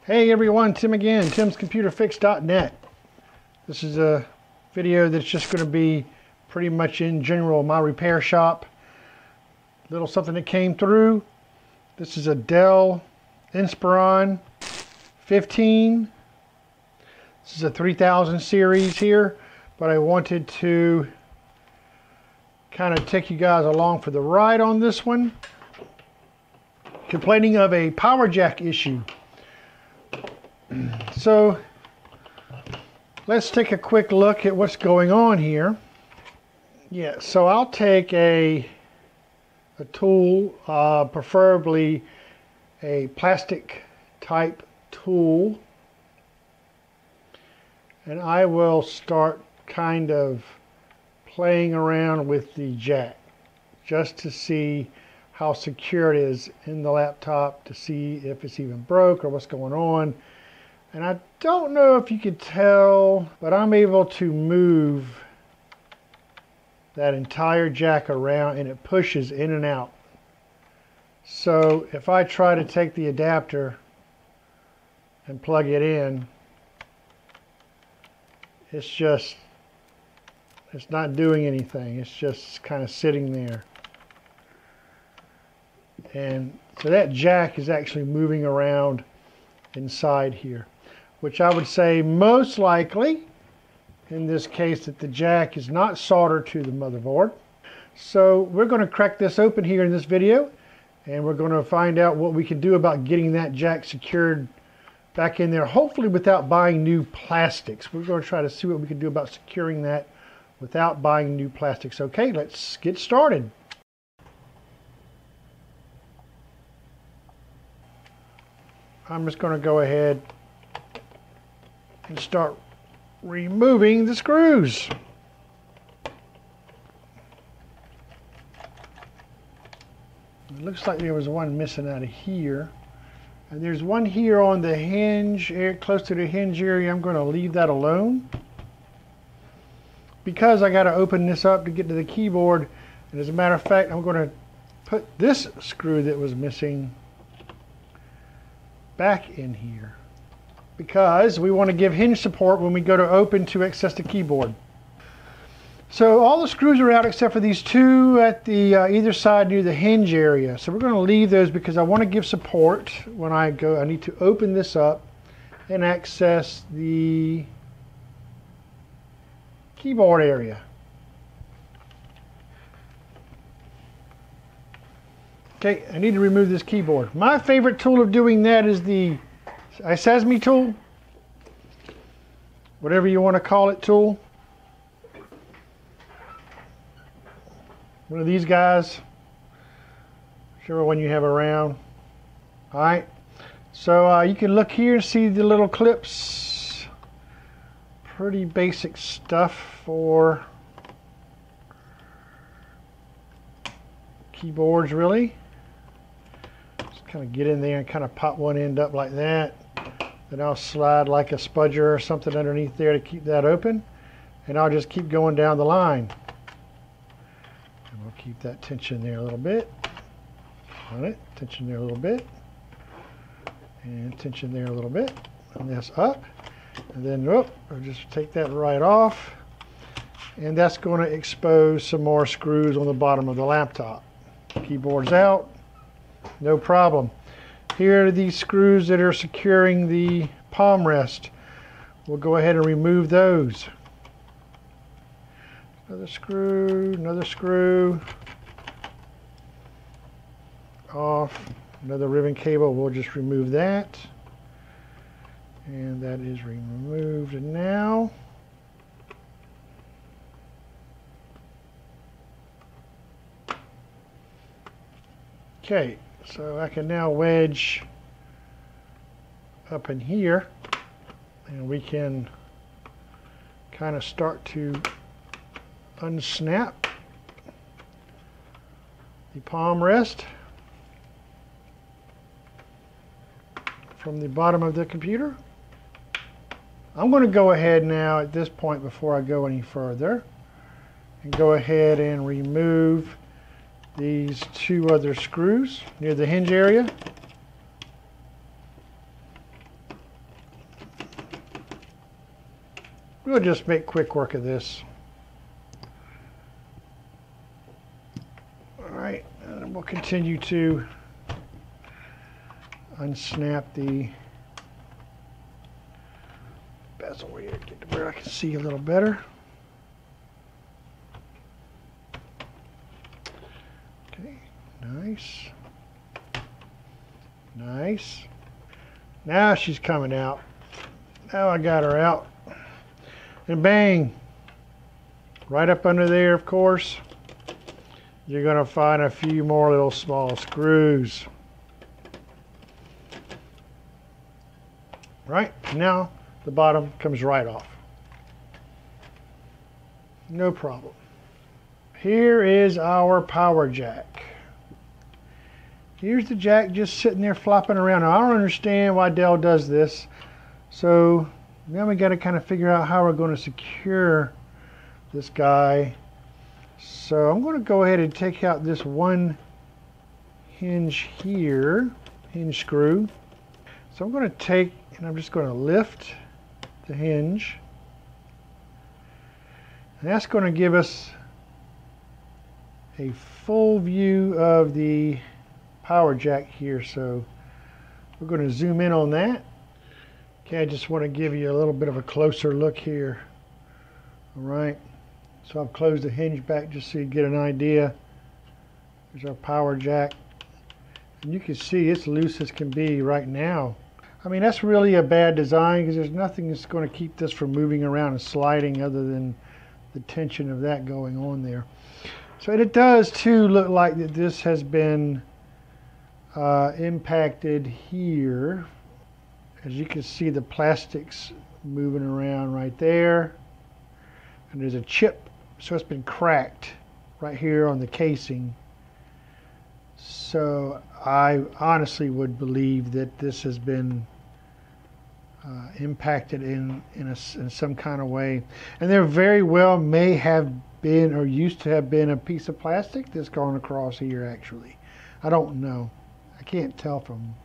Hey everyone, Tim again, timscomputerfix.net. This is a video that's just going to be pretty much in general my repair shop. Little something that came through. This is a Dell Inspiron 15. This is a 3000 series here, but I wanted to kind of take you guys along for the ride on this one. Complaining of a power jack issue. So let's take a quick look at what's going on here. Yeah, so I'll take a tool, preferably a plastic type tool, and I will start kind of playing around with the jack just to see how secure it is in the laptop, to see if it's even broke or what's going on. And I don't know if you could tell, but I'm able to move that entire jack around and it pushes in and out. So if I try to take the adapter and plug it in, it's not doing anything. It's just kind of sitting there. And so that jack is actually moving around inside here, which I would say most likely in this case that the jack is not soldered to the motherboard. So we're going to crack this open here in this video, and we're going to find out what we can do about getting that jack secured back in there, hopefully without buying new plastics. We're going to try to see what we can do about securing that without buying new plastics. Okay, let's get started. I'm just going to go ahead and start removing the screws. It looks like there was one missing out of here, and there's one here on the hinge, close to the hinge area. I'm going to leave that alone because I got to open this up to get to the keyboard, and as a matter of fact, I'm going to put this screw that was missing back in here because we want to give hinge support when we go to open to access the keyboard. So all the screws are out except for these two at the either side near the hinge area. So we're going to leave those because I want to give support when I go. I need to open this up and access the keyboard area. Okay, I need to remove this keyboard. My favorite tool of doing that is the Disassembly tool, whatever you want to call it, tool. One of these guys, whichever one you have around. All right, so you can look here and see the little clips. Pretty basic stuff for keyboards, really. Kind of get in there and kind of pop one end up like that. Then I'll slide like a spudger or something underneath there to keep that open. And I'll just keep going down the line. And we'll keep that tension there a little bit. On it, tension there a little bit. And tension there a little bit. And that's up. And then, I'll just take that right off. And that's going to expose some more screws on the bottom of the laptop. Keyboard's out. No problem. Here are these screws that are securing the palm rest. We'll go ahead and remove those. Another screw. Off. Another ribbon cable. We'll just remove that. And that is removed now. Okay. So I can now wedge up in here, and we can kind of start to unsnap the palm rest from the bottom of the computer. I'm going to go ahead now at this point, before I go any further, and go ahead and remove these two other screws near the hinge area. We'll just make quick work of this. All right, and we'll continue to unsnap the bezel here, get to where I can see a little better. Okay, nice. Nice. Now she's coming out. Now I got her out. And bang! Right up under there, of course, you're going to find a few more little small screws. Right, now the bottom comes right off. No problem. Here is our power jack. Here's the jack just sitting there flopping around. Now, I don't understand why Dell does this. So now we got to kind of figure out how we're going to secure this guy. So I'm going to go ahead and take out this one hinge here, hinge screw. So I'm going to take, and I'm just going to lift the hinge. And that's going to give us a full view of the power jack here. So we're going to zoom in on that. Okay, I just want to give you a little bit of a closer look here. All right, so I've closed the hinge back just so you get an idea. There's our power jack. And you can see it's loose as can be right now. I mean, that's really a bad design because there's nothing that's going to keep this from moving around and sliding other than the tension of that going on there. So it does too look like that this has been impacted here. As you can see, the plastic's moving around right there. And there's a chip, so it's been cracked right here on the casing. So I honestly would believe that this has been impacted in some kind of way. And there very well may have been, or used to have been, a piece of plastic that's gone across here actually. I don't know. I can't tell from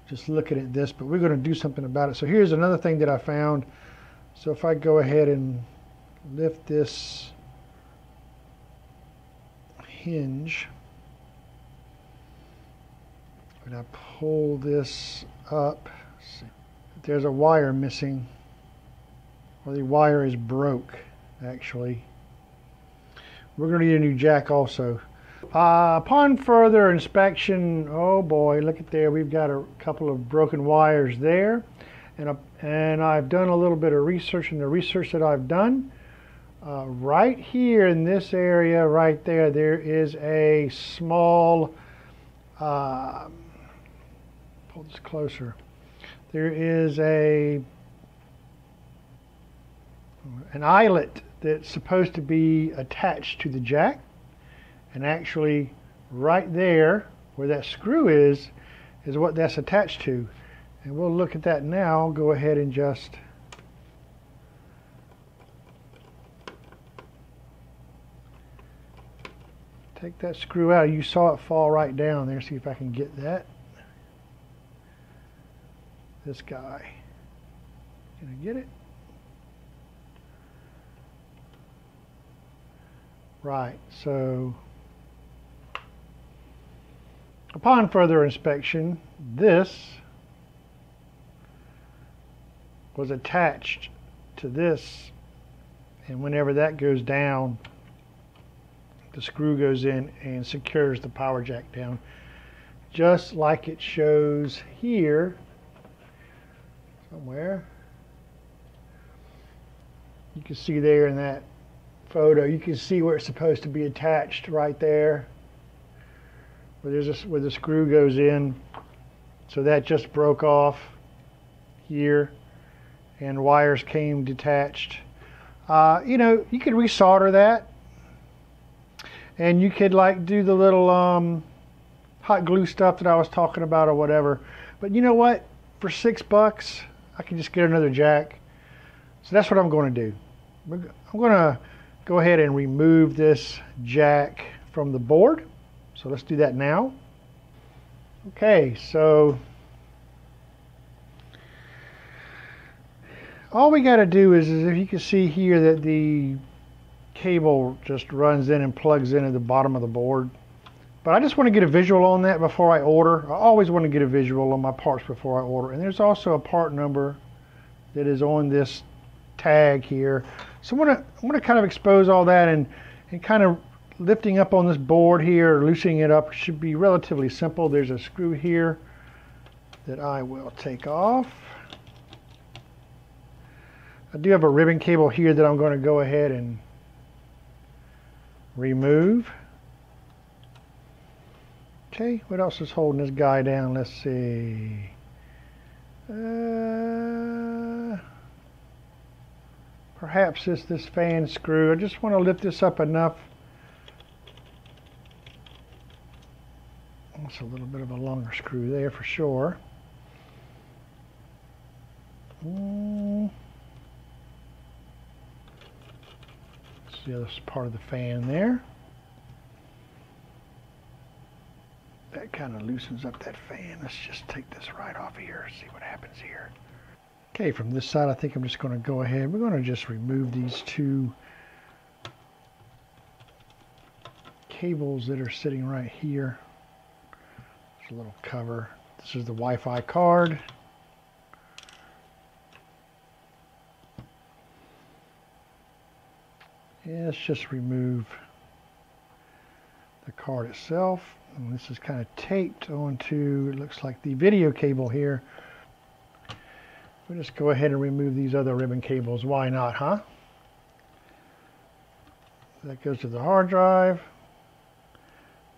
just looking at this, but we're going to do something about it. So here's another thing that I found. So if I go ahead and lift this hinge, and I pull this up, see, there's a wire missing, or the wire is broke actually. We're going to need a new jack also. Upon further inspection, oh boy, look at there, we've got a couple of broken wires there. And I've done a little bit of research, and the research that I've done, right here in this area right there, there is a small, pull this closer, there is an eyelet that's supposed to be attached to the jack. And actually, right there, where that screw is what that's attached to. And we'll look at that now. I'll go ahead and just take that screw out. You saw it fall right down there. See if I can get that. This guy. Can I get it? Right, so upon further inspection, this was attached to this, and whenever that goes down, the screw goes in and secures the power jack down, just like it shows here somewhere. You can see there in that photo, you can see where it's supposed to be attached right there, where the screw goes in. So that just broke off here, and wires came detached. You know, you could resolder that, and you could like do the little hot glue stuff that I was talking about or whatever. But you know what? For $6, I can just get another jack. So that's what I'm going to do. I'm going to go ahead and remove this jack from the board. So let's do that now. Okay, so all we got to do is if you can see here that the cable just runs in and plugs into the bottom of the board. But I just want to get a visual on that before I order. I always want to get a visual on my parts before I order. And there's also a part number that is on this tag here. So I'm going to kind of expose all that, and kind of lifting up on this board here, loosening it up should be relatively simple. There's a screw here that I will take off. I do have a ribbon cable here that I'm going to go ahead and remove. Okay, what else is holding this guy down? Let's see. Perhaps this fan screw. I just want to lift this up enough. That's a little bit of a longer screw there for sure. That's the other part of the fan there. That kind of loosens up that fan. Let's just take this right off here, see what happens here. Okay, from this side, I think I'm just going to go ahead. We're going to just remove these two cables that are sitting right here. There's a little cover. This is the Wi-Fi card. Yeah, let's just remove the card itself. And this is kind of taped onto, it looks like the video cable here. We'll just go ahead and remove these other ribbon cables. Why not, huh? That goes to the hard drive.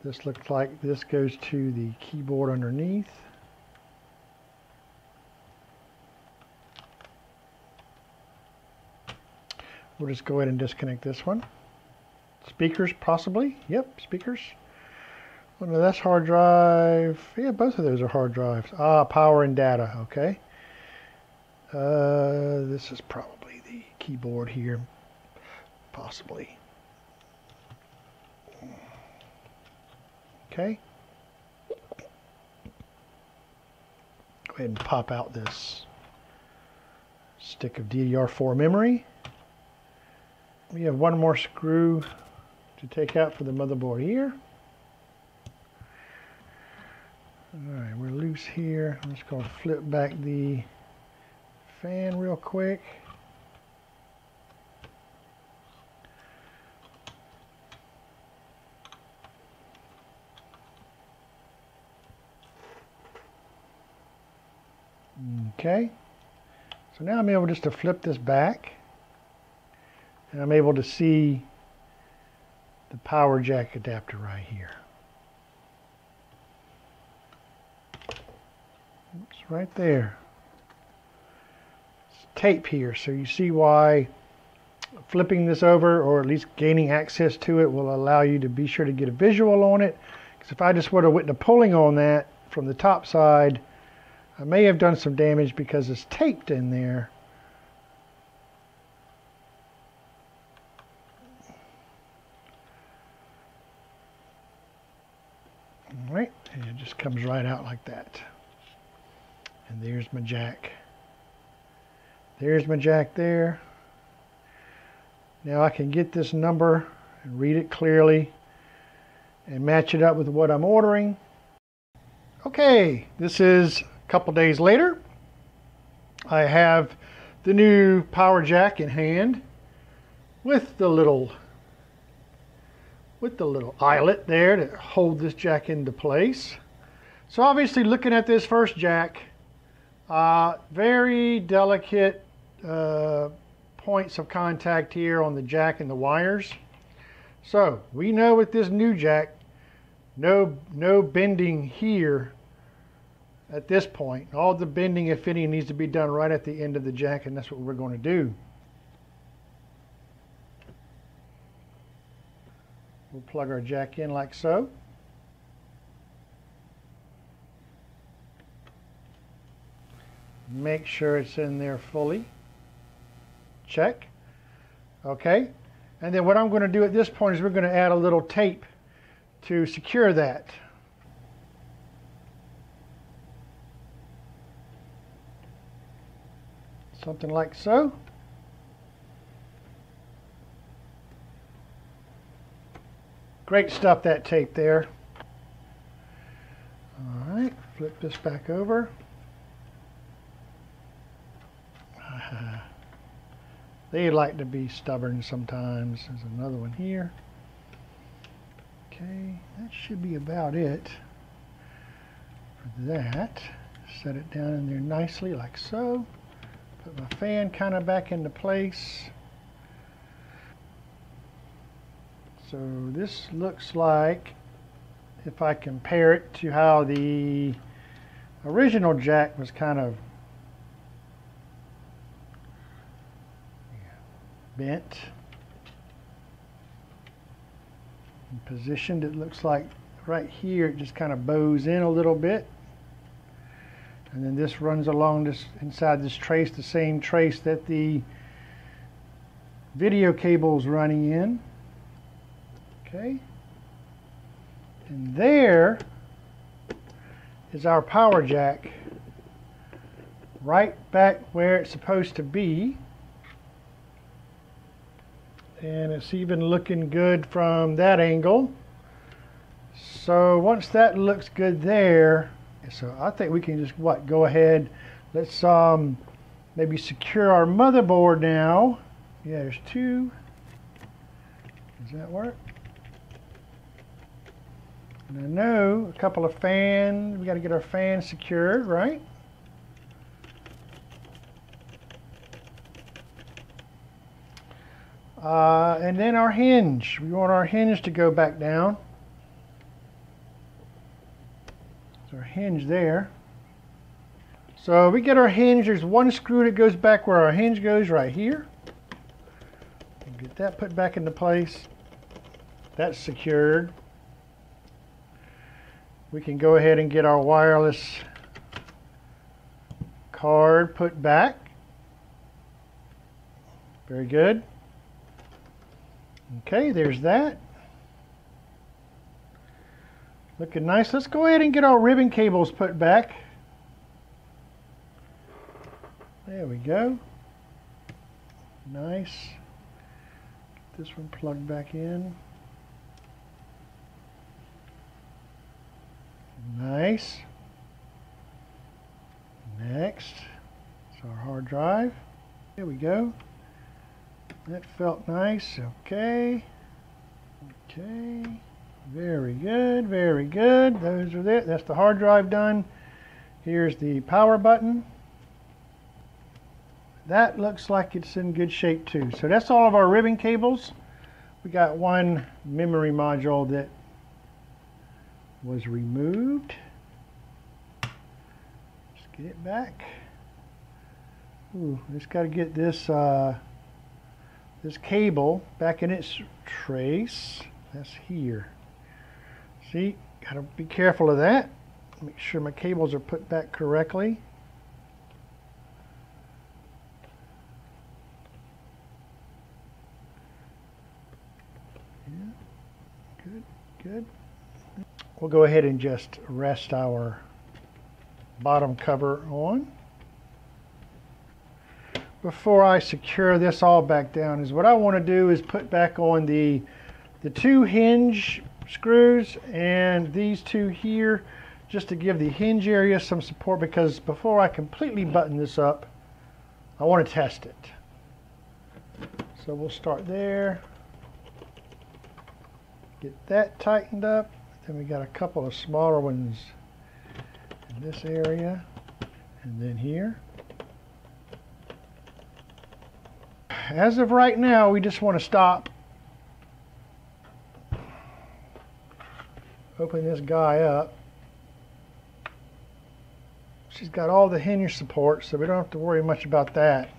This looks like this goes to the keyboard underneath. We'll just go ahead and disconnect this one. Speakers, possibly. Yep, speakers. Oh, no, that's hard drive. Yeah, both of those are hard drives. Ah, power and data, okay. This is probably the keyboard here, possibly. Okay. Go ahead and pop out this stick of DDR4 memory. We have one more screw to take out for the motherboard here. Alright, we're loose here. I'm just going to flip back the fan real quick. Okay, so now I'm able just to flip this back, and I'm able to see the power jack adapter right here. It's right there. It's tape here, so you see why flipping this over, or at least gaining access to it, will allow you to be sure to get a visual on it. Because if I just would have went to pulling on that from the top side, I may have done some damage because it's taped in there. All right, and it just comes right out like that. And there's my jack. There's my jack there. Now I can get this number and read it clearly and match it up with what I'm ordering. Okay, this is a couple days later. I have the new power jack in hand with the little eyelet there to hold this jack into place. So obviously, looking at this first jack, very delicate points of contact here on the jack and the wires. So we know with this new jack, no bending here at this point. All the bending, if any, needs to be done right at the end of the jack, and that's what we're going to do. We'll plug our jack in like so. Make sure it's in there fully. Check. Okay. And then what I'm going to do at this point is we're going to add a little tape to secure that. Something like so. Great stuff, that tape there. All right, flip this back over. They like to be stubborn sometimes. There's another one here. Okay, that should be about it for that. Set it down in there nicely like so. Put my fan kind of back into place. So this looks like, if I compare it to how the original jack was kind of bent and positioned, it looks like right here it just kind of bows in a little bit, and then this runs along this inside this trace, the same trace that the video cable is running in. Okay, and there is our power jack right back where it's supposed to be. And it's even looking good from that angle. So once that looks good there, so I think we can just go ahead, let's maybe secure our motherboard now. Yeah, there's two. Does that work? And I know a couple of fans, we got to get our fans secured, right? And then our hinge. We want our hinge to go back down. There's our hinge there. So we get our hinge. There's one screw that goes back where our hinge goes right here. Get that put back into place. That's secured. We can go ahead and get our wireless card put back. Very good. Okay, there's that. Looking nice. Let's go ahead and get our ribbon cables put back. There we go. Nice. Get this one plugged back in. Nice. Next, it's our hard drive. There we go. That felt nice. Okay. Okay. Very good. Very good. Those are it. That's the hard drive done. Here's the power button. That looks like it's in good shape too. So that's all of our ribbon cables. We got one memory module that was removed. Let's get it back. Ooh, just got to get this this cable back in its trace. That's here. See, got to be careful of that. Make sure my cables are put back correctly. Yeah, good, good. We'll go ahead and just rest our bottom cover on. Before I secure this all back down, is what I want to do is put back on the two hinge screws and these two here, just to give the hinge area some support, because before I completely button this up, I want to test it. So we'll start there, get that tightened up. Then we got a couple of smaller ones in this area, and then here. As of right now, we just want to stop. Open this guy up. She's got all the hinge support, so we don't have to worry much about that.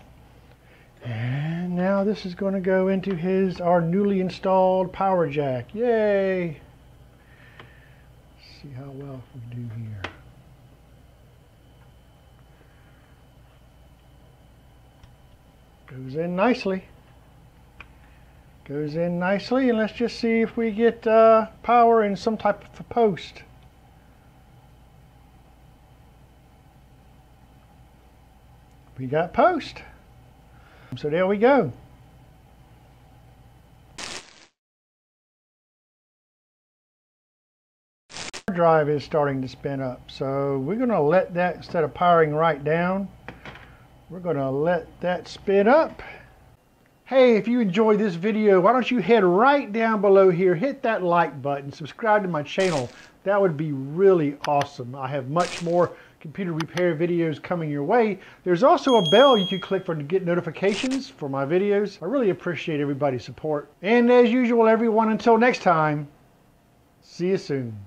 And now this is going to go into our newly installed power jack. Yay! Let's see how well we do here. Goes in nicely. Goes in nicely, and let's just see if we get power in some type of a post. We got post. So there we go. Drive is starting to spin up, so we're going to let that, instead of powering right down, we're going to let that spin up. Hey, if you enjoyed this video, why don't you head right down below here, hit that like button, subscribe to my channel. That would be really awesome. I have much more computer repair videos coming your way. There's also a bell you can click for to get notifications for my videos. I really appreciate everybody's support. And as usual, everyone, until next time, see you soon.